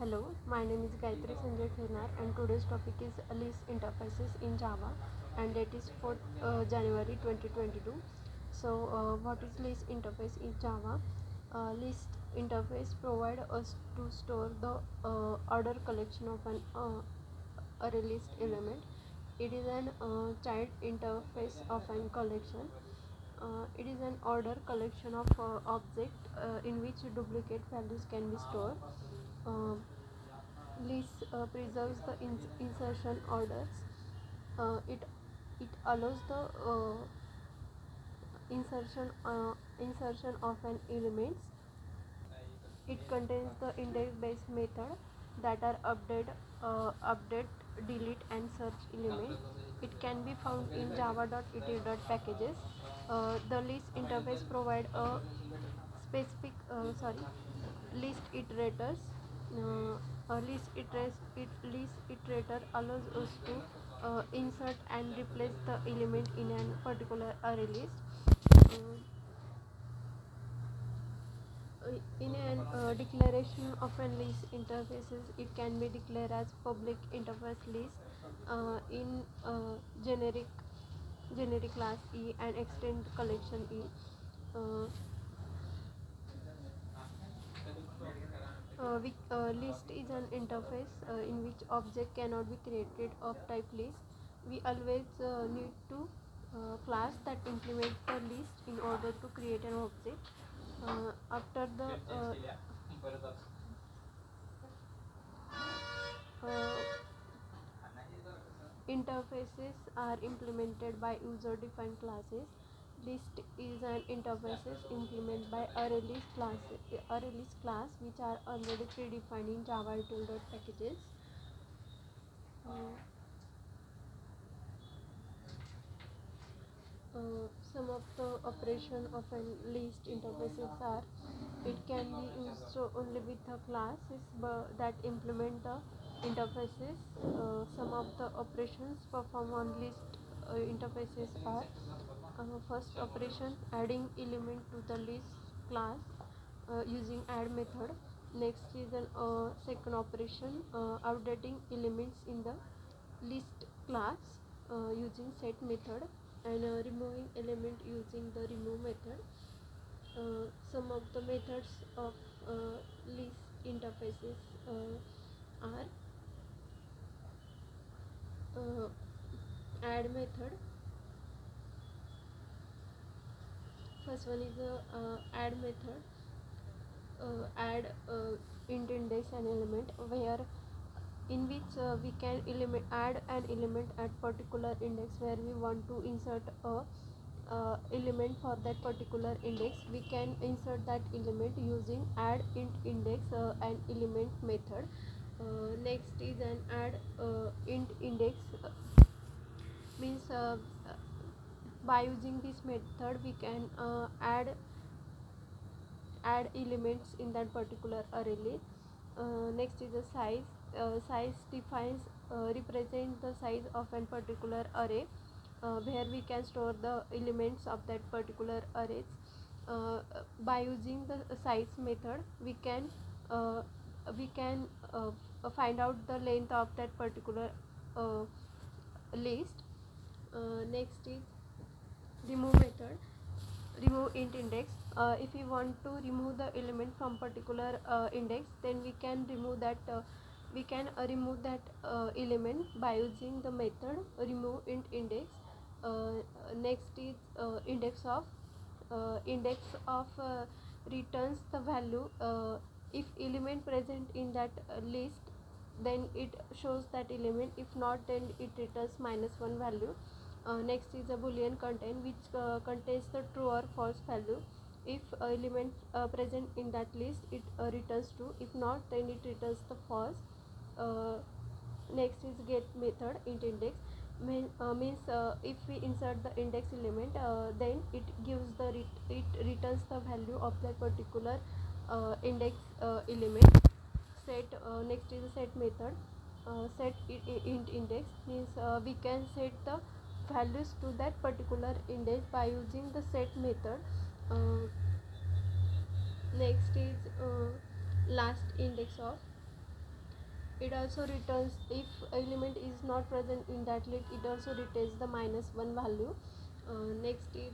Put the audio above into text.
Hello, my name is Gayatri Sanjay Khirnar and today's topic is list interfaces in Java and it is for January 2022. What is list interface in Java? List interface provide us to store the order collection of an array list element. It is an child interface of an collection. It is an order collection of object in which duplicate values can be stored. Uh, List preserves the insertion orders. It allows the insertion of an elements. It contains the index-based method that are update, delete, and search element. It can be found in java.it.packages. The list interface provide a specific list iterators. List iterator allows us to insert and replace the element in a particular array list. Uh, in an declaration of a list interfaces, it can be declared as public interface list in generic class E and extend collection E. Uh, List is an interface in which object cannot be created of type list. We always need to class that implement the list in order to create an object. After the uh, interfaces are implemented by user-defined classes. List is an interfaces implemented by array list class which are already predefined in Java tool.packages. Uh, some of the operation of a list interfaces are: it can be used only with the classes that implement the interfaces. Some of the operations performed on list interfaces are: first operation, adding element to the list class using add method. Next is an second operation, updating elements in the list class using set method, and removing element using the remove method. Some of the methods of list interfaces are: uh, add method. First one is the add method. Add int index an element, where in which we can add an element at particular index where we want to insert a element for that particular index. We can insert that element using add int index an element method. Next is an add int index, means by using this method we can add elements in that particular array. Next is the size. Size defines represent the size of a particular array where we can store the elements of that particular arrays. By using the size method uh, we can find out the length of that particular uh, list. Next is remove method. Remove int index. If we want to remove the element from particular index, then we can remove that element by using the method remove int index. Next is index of returns the value. If element present in that list, then it shows that element. If not, then it returns -1 value. Next is a boolean contain, which contains the true or false value. If element present in that list, it returns true. If not, then it returns the false. uh, Next is get method int index. Means if we insert the index element, then it returns the value of that particular index element. Next is the set method. Set int index, means we can set the values to that particular index by using the set method. uh, Next is last index of. it also returns, if element is not present in that list, it also retains the -1 value. Next is